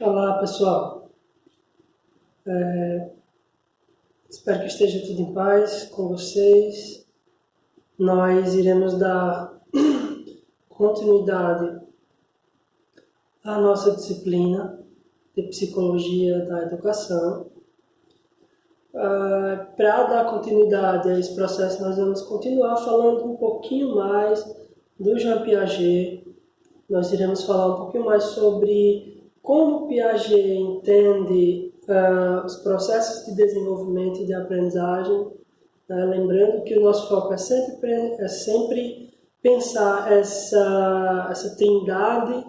Olá pessoal, espero que esteja tudo em paz com vocês. Nós iremos dar continuidade à nossa disciplina de Psicologia da Educação. Para dar continuidade a esse processo, nós vamos continuar falando um pouquinho mais do Jean Piaget. Nós iremos falar um pouquinho mais sobre como Piaget entende os processos de desenvolvimento e de aprendizagem, lembrando que o nosso foco é sempre pensar essa trindade,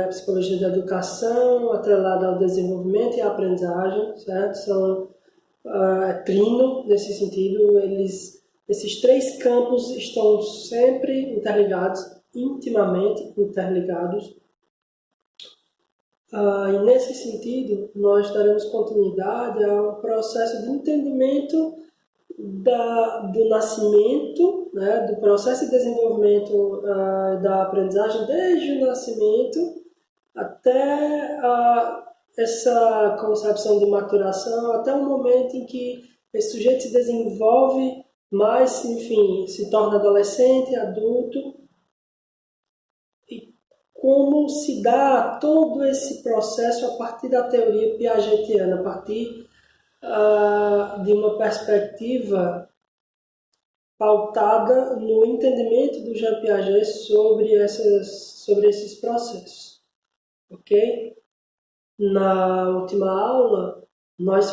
psicologia da educação, atrelada ao desenvolvimento e à aprendizagem, certo? São trino nesse sentido, esses três campos estão sempre interligados, intimamente interligados. E nesse sentido, nós daremos continuidade ao processo de entendimento do nascimento, do processo de desenvolvimento da aprendizagem desde o nascimento até essa concepção de maturação, até o momento em que esse sujeito se desenvolve mais, enfim, se torna adolescente, adulto. E como se dá todo esse processo a partir da teoria piagetiana, a partir de uma perspectiva pautada no entendimento do Jean Piaget sobre esses processos. Ok? Na última aula, nós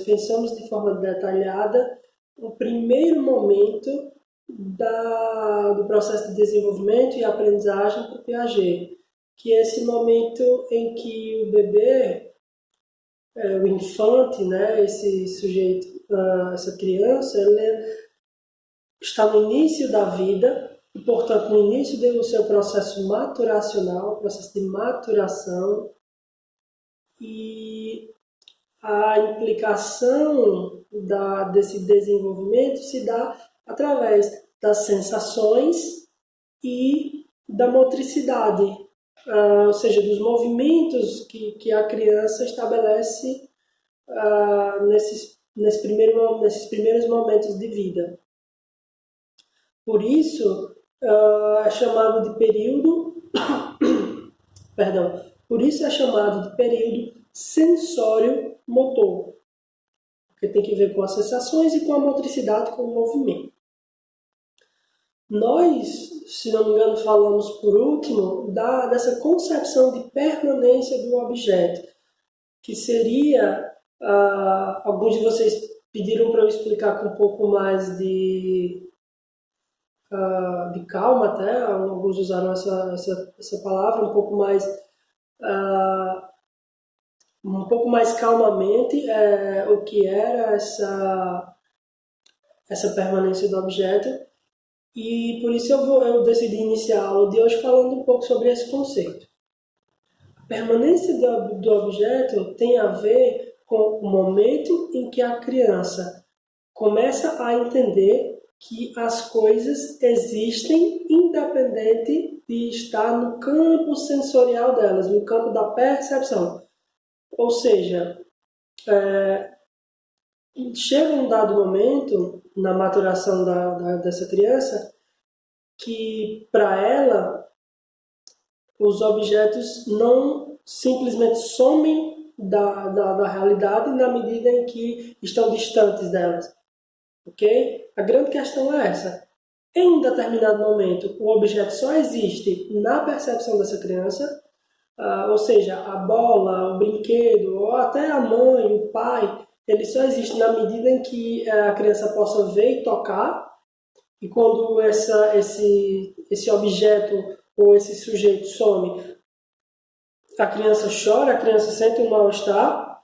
pensamos de forma detalhada o primeiro momento do processo de desenvolvimento e aprendizagem para o Piaget, que é esse momento em que o bebê, o infante, esse sujeito, essa criança, ele está no início da vida e, portanto, no início do seu processo maturacional, processo de maturação, e a implicação desse desenvolvimento se dá através das sensações e da motricidade, ou seja, dos movimentos que a criança estabelece nesses primeiros momentos de vida. Por isso, é chamado de período, por isso é chamado de período sensório-motor, porque tem que ver com as sensações e com a motricidade, com o movimento. Nós, se não me engano, falamos por último dessa concepção de permanência do objeto, que seria, alguns de vocês pediram para eu explicar com um pouco mais de calma até, alguns usaram essa palavra um pouco mais calmamente, o que era essa permanência do objeto, e por isso eu decidi iniciar a aula de hoje falando um pouco sobre esse conceito. A permanência do objeto tem a ver com o momento em que a criança começa a entender que as coisas existem independente de estar no campo sensorial delas, no campo da percepção. Ou seja, chega um dado momento na maturação dessa criança que, para ela, os objetos não simplesmente somem da realidade na medida em que estão distantes delas. Ok? A grande questão é essa. Em um determinado momento, o objeto só existe na percepção dessa criança, ou seja, a bola, o brinquedo, ou até a mãe, o pai, ele só existe na medida em que a criança possa ver e tocar, e quando esse objeto ou esse sujeito some, a criança chora, a criança sente um mal-estar,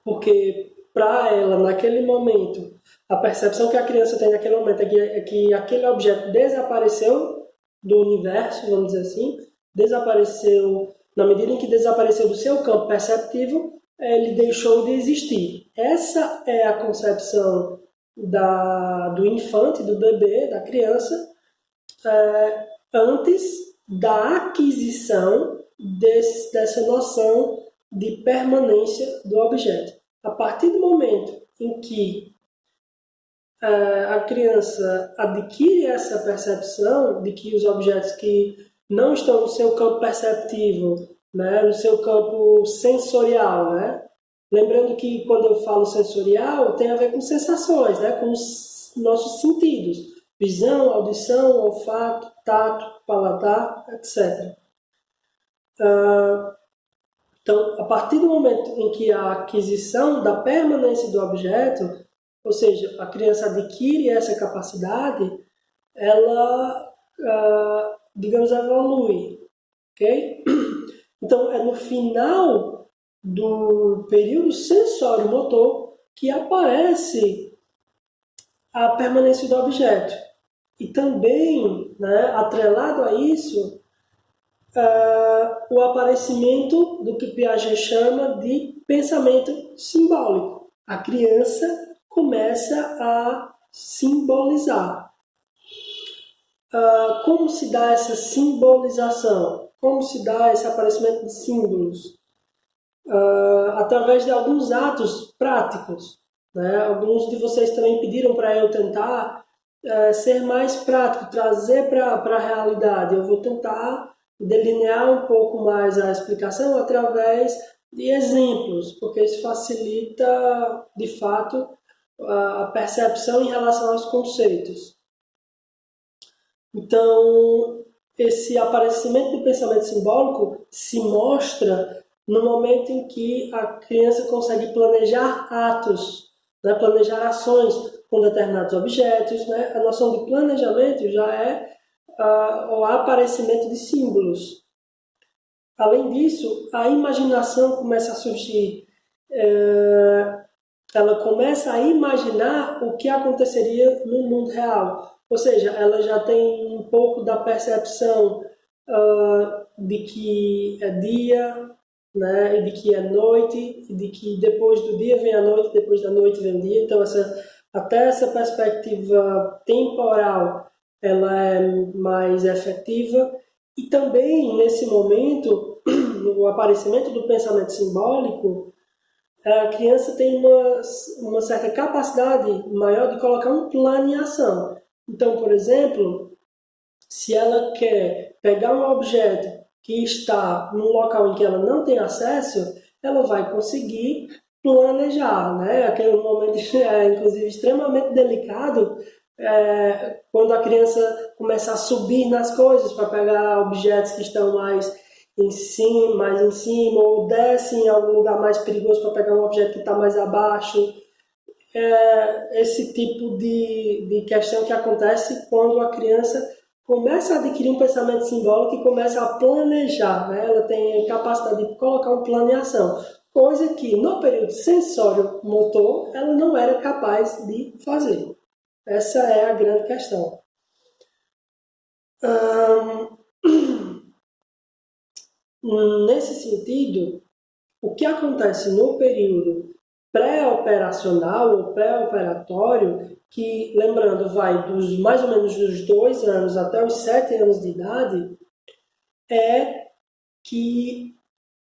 porque para ela, naquele momento, a percepção que a criança tem naquele momento é que aquele objeto desapareceu do universo, vamos dizer assim, desapareceu, na medida em que desapareceu do seu campo perceptivo, ele deixou de existir. Essa é a concepção do infante, do bebê, da criança, antes da aquisição dessa noção de permanência do objeto. A partir do momento em que a criança adquire essa percepção de que os objetos que não estão no seu campo perceptivo, né, no seu campo sensorial, né? Lembrando que quando eu falo sensorial, tem a ver com sensações, né, com os nossos sentidos, visão, audição, olfato, tato, paladar, etc. Então, a partir do momento em que a aquisição da permanência do objeto, ou seja, a criança adquire essa capacidade, ela, digamos, evolui, ok? Então, é no final do período sensório-motor que aparece a permanência do objeto. E também, né, atrelado a isso, o aparecimento do que Piaget chama de pensamento simbólico. A criança começa a simbolizar. Como se dá essa simbolização? Como se dá esse aparecimento de símbolos? Através de alguns atos práticos, né? Alguns de vocês também pediram para eu tentar ser mais prático, trazer para a realidade. Eu vou tentar delinear um pouco mais a explicação através de exemplos, porque isso facilita, de fato, a percepção em relação aos conceitos. Então, esse aparecimento do pensamento simbólico se mostra no momento em que a criança consegue planejar atos, né, planejar ações com determinados objetos. Né? A noção de planejamento já é o aparecimento de símbolos. Além disso, a imaginação começa a surgir. Ela começa a imaginar o que aconteceria no mundo real. Ou seja, ela já tem um pouco da percepção de que é dia, né, e de que é noite, e de que depois do dia vem a noite, depois da noite vem o dia. Então, até essa perspectiva temporal ela é mais efetiva. E também, nesse momento, no aparecimento do pensamento simbólico, a criança tem uma certa capacidade maior de colocar um plano em ação. Então, por exemplo, se ela quer pegar um objeto que está num local em que ela não tem acesso, ela vai conseguir planejar, né? Aquele momento, inclusive, extremamente delicado, quando a criança começa a subir nas coisas para pegar objetos que estão mais em cima, ou desce em algum lugar mais perigoso para pegar um objeto que está mais abaixo. Esse tipo de questão que acontece quando a criança começa a adquirir um pensamento simbólico e começa a planejar, né? Ela tem a capacidade de colocar um plano em ação, coisa que no período sensório-motor ela não era capaz de fazer. Essa é a grande questão. Nesse sentido, o que acontece no período pré-operacional ou pré-operatório, que, lembrando, vai dos mais ou menos dos 2 anos até os 7 anos de idade, é que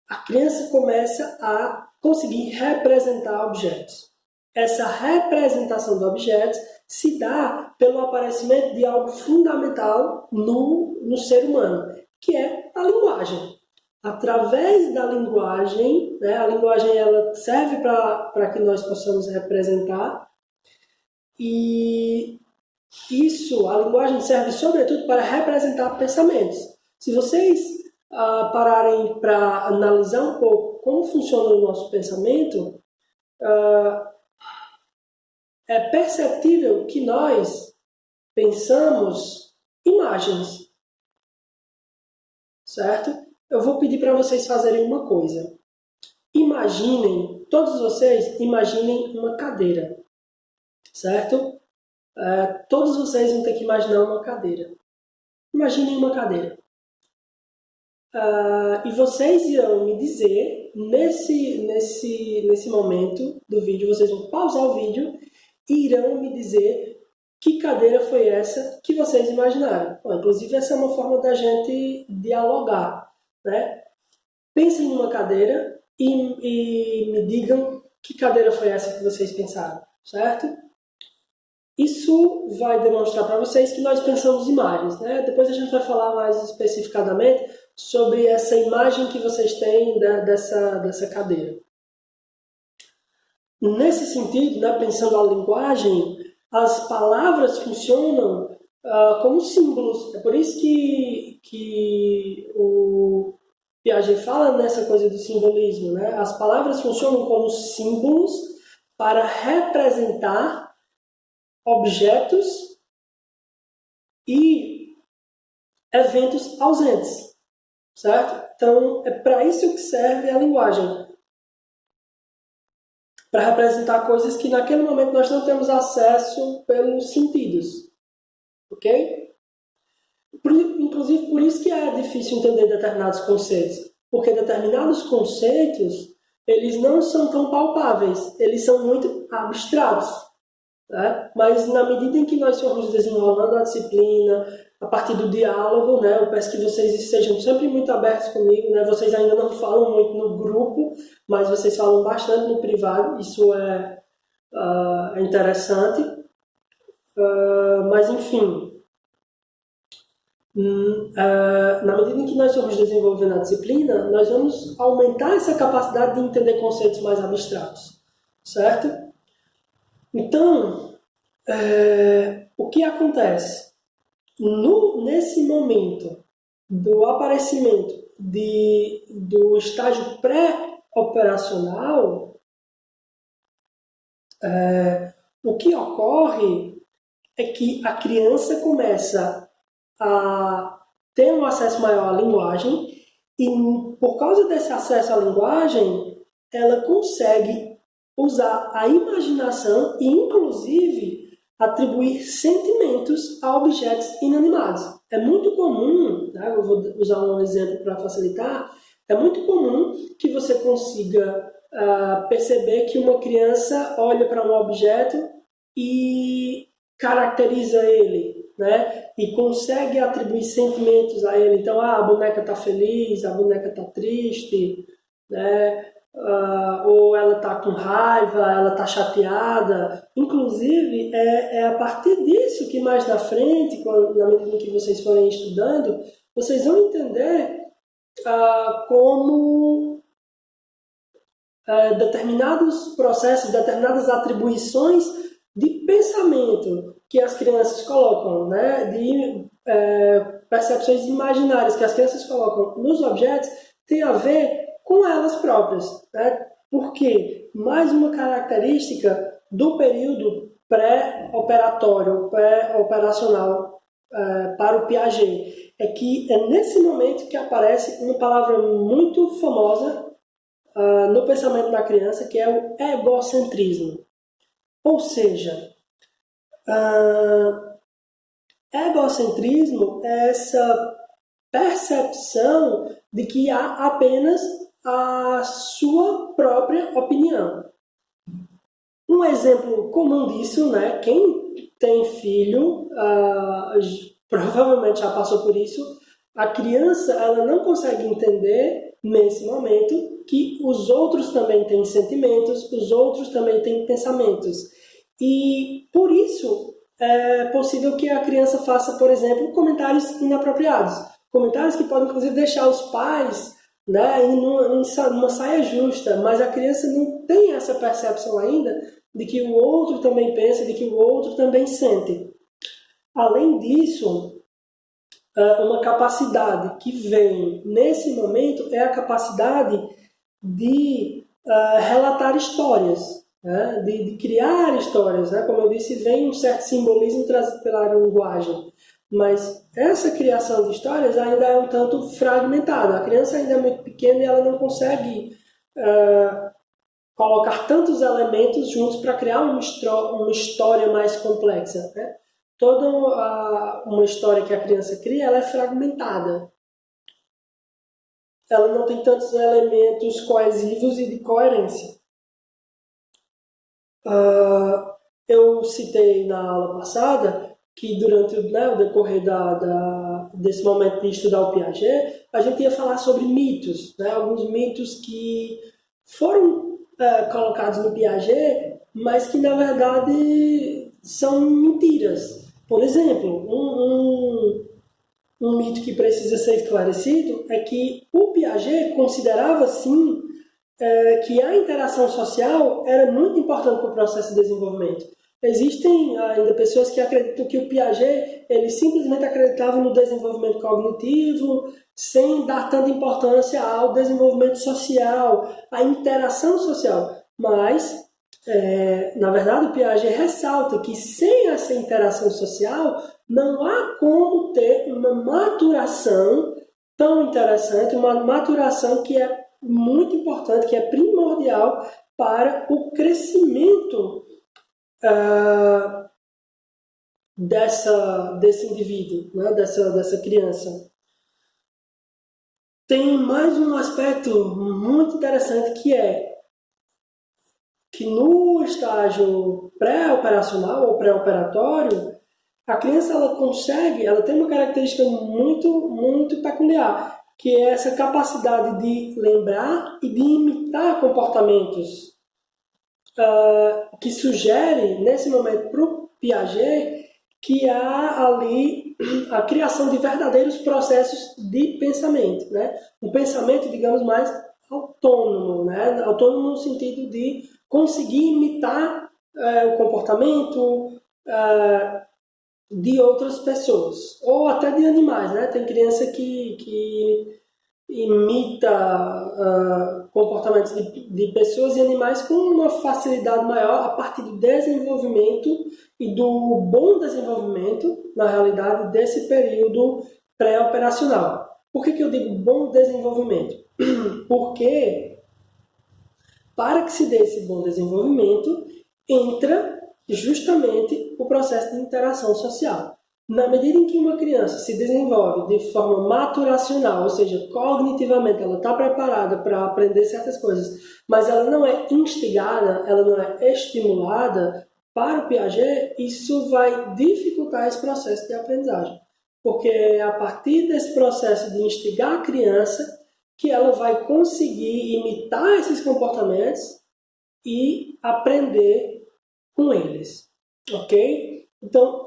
a criança começa a conseguir representar objetos. Essa representação de objetos se dá pelo aparecimento de algo fundamental no ser humano, que é a linguagem. Através da linguagem, né, a linguagem ela serve para que nós possamos representar, e a linguagem serve sobretudo para representar pensamentos. Se vocês pararem para analisar um pouco como funciona o nosso pensamento, é perceptível que nós pensamos imagens, certo? Eu vou pedir para vocês fazerem uma coisa. Imaginem, todos vocês imaginem uma cadeira, certo? Todos vocês vão ter que imaginar uma cadeira. Imaginem uma cadeira. E vocês irão me dizer, nesse momento do vídeo, vocês vão pausar o vídeo e irão me dizer que cadeira foi essa que vocês imaginaram. Bom, inclusive, essa é uma forma da gente dialogar. né? Pensem numa cadeira e me digam que cadeira foi essa que vocês pensaram, certo? Isso vai demonstrar para vocês que nós pensamos imagens, né? Depois a gente vai falar mais especificadamente sobre essa imagem que vocês têm dessa cadeira. Nesse sentido, né, pensando a linguagem, as palavras funcionam como símbolos. É por isso que o Piaget fala nessa coisa do simbolismo, né? As palavras funcionam como símbolos para representar objetos e eventos ausentes, certo? Então, é para isso que serve a linguagem, para representar coisas que naquele momento nós não temos acesso pelos sentidos, ok? Inclusive, por isso que é difícil entender determinados conceitos, porque determinados conceitos, eles não são tão palpáveis, eles são muito abstratos. Né? Mas na medida em que nós formos desenrolando a disciplina, a partir do diálogo, né? Eu peço que vocês estejam sempre muito abertos comigo, né? Vocês ainda não falam muito no grupo, mas vocês falam bastante no privado, isso é interessante. Mas enfim, na medida em que nós formos desenvolvendo a disciplina, nós vamos aumentar essa capacidade de entender conceitos mais abstratos, certo? Então, o que acontece? Nesse momento do aparecimento do estágio pré-operacional, o que ocorre é que a criança começa a ter um acesso maior à linguagem e, por causa desse acesso à linguagem, ela consegue usar a imaginação e, inclusive, atribuir sentimentos a objetos inanimados. É muito comum, tá? Eu vou usar um exemplo para facilitar, é muito comum que você consiga perceber que uma criança olha para um objeto e caracteriza ele, né? E consegue atribuir sentimentos a ele. Então, a boneca está feliz, a boneca está triste, né? Ou ela está com raiva, ela está chateada. Inclusive, é a partir disso que mais na frente, na medida em que vocês forem estudando, vocês vão entender como determinados processos, determinadas atribuições de pensamento que as crianças colocam, né, de percepções imaginárias que as crianças colocam nos objetos, tem a ver com elas próprias, né? Porque mais uma característica do período pré-operatório, pré-operacional para o Piaget é que é nesse momento que aparece uma palavra muito famosa no pensamento da criança, que é o egocentrismo. Ou seja, egocentrismo é essa percepção de que há apenas a sua própria opinião. Um exemplo comum disso, né? Quem tem filho provavelmente já passou por isso. A criança ela não consegue entender nesse momento que os outros também têm sentimentos, os outros também têm pensamentos. E por isso é possível que a criança faça, por exemplo, comentários inapropriados. Comentários que podem, inclusive, deixar os pais, né, numa saia justa, mas a criança não tem essa percepção ainda de que o outro também pensa, de que o outro também sente. Além disso, uma capacidade que vem nesse momento é a capacidade de relatar histórias, né? de criar histórias. Né? Como eu disse, vem um certo simbolismo trazido pela linguagem. Mas essa criação de histórias ainda é um tanto fragmentada. A criança ainda é muito pequena e ela não consegue colocar tantos elementos juntos para criar uma história mais complexa. Né? Toda uma história que a criança cria, ela é fragmentada. Ela não tem tantos elementos coesivos e de coerência. Eu citei na aula passada que durante o decorrer desse momento de estudar o Piaget, a gente ia falar sobre mitos, né? Alguns mitos que foram colocados no Piaget, mas que na verdade são mentiras. Por exemplo, um mito que precisa ser esclarecido é que o Piaget considerava, sim, que a interação social era muito importante para o processo de desenvolvimento. Existem ainda pessoas que acreditam que o Piaget ele simplesmente acreditava no desenvolvimento cognitivo, sem dar tanta importância ao desenvolvimento social, à interação social. Mas, na verdade, o Piaget ressalta que sem essa interação social, não há como ter uma maturação tão interessante, uma maturação que é muito importante, que é primordial para o crescimento desse indivíduo, né? dessa criança. Tem mais um aspecto muito interessante que é que no estágio pré-operacional ou pré-operatório, a criança ela tem uma característica muito, muito peculiar, que é essa capacidade de lembrar e de imitar comportamentos que sugere, nesse momento, para o Piaget, que há ali a criação de verdadeiros processos de pensamento, né? Um pensamento, digamos, mais autônomo, né? Autônomo no sentido de conseguir imitar o comportamento de outras pessoas, ou até de animais, né? Tem criança que imita comportamentos de pessoas e animais com uma facilidade maior a partir do desenvolvimento e do bom desenvolvimento, na realidade, desse período pré-operacional. Por que eu digo bom desenvolvimento? Porque, para que se dê esse bom desenvolvimento, entra justamente o processo de interação social. Na medida em que uma criança se desenvolve de forma maturacional, ou seja, cognitivamente ela está preparada para aprender certas coisas, mas ela não é instigada, ela não é estimulada, para o Piaget, isso vai dificultar esse processo de aprendizagem. Porque é a partir desse processo de instigar a criança que ela vai conseguir imitar esses comportamentos e aprender com eles. Ok? Então,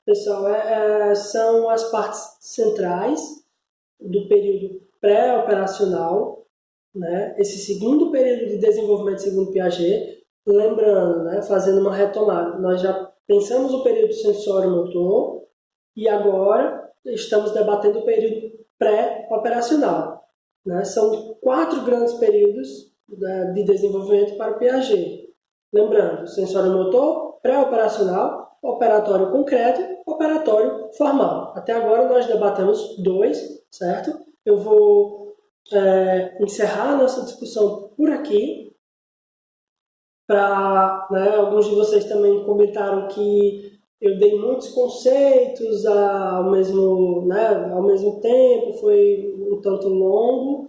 pessoal, são as partes centrais do período pré-operacional, né? Esse segundo período de desenvolvimento segundo Piaget, lembrando, né? Fazendo uma retomada, nós já pensamos o período sensório-motor e agora estamos debatendo o período pré-operacional, né? São 4 grandes períodos de desenvolvimento para o Piaget. Lembrando, sensório-motor, pré-operacional, operatório concreto, operatório formal. Até agora nós debatemos 2, certo? Eu vou encerrar a nossa discussão por aqui. Alguns de vocês também comentaram que eu dei muitos conceitos ao mesmo tempo, foi um tanto longo,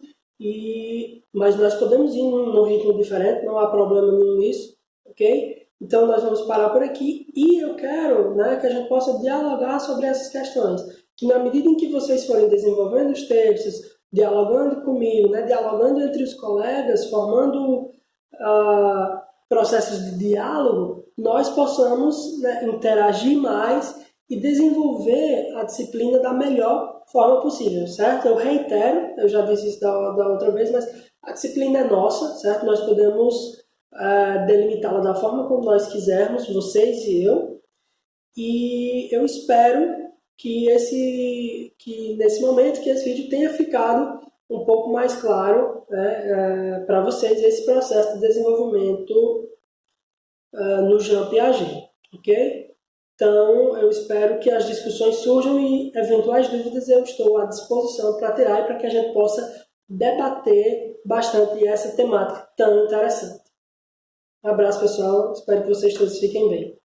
mas nós podemos ir num ritmo diferente, não há problema nenhum nisso, ok? Então, nós vamos parar por aqui e eu quero que a gente possa dialogar sobre essas questões. Que na medida em que vocês forem desenvolvendo os textos, dialogando comigo, dialogando entre os colegas, formando processos de diálogo, nós possamos interagir mais e desenvolver a disciplina da melhor forma possível, certo? Eu reitero, eu já disse isso da outra vez, mas a disciplina é nossa, certo? Nós podemos delimitá-la da forma como nós quisermos, vocês e eu. E eu espero que nesse momento que esse vídeo tenha ficado um pouco mais claro para vocês esse processo de desenvolvimento no Jean Piaget, ok? Então, eu espero que as discussões surjam e eventuais dúvidas eu estou à disposição para tirar e para que a gente possa debater bastante essa temática tão interessante. Um abraço, pessoal. Espero que vocês todos fiquem bem.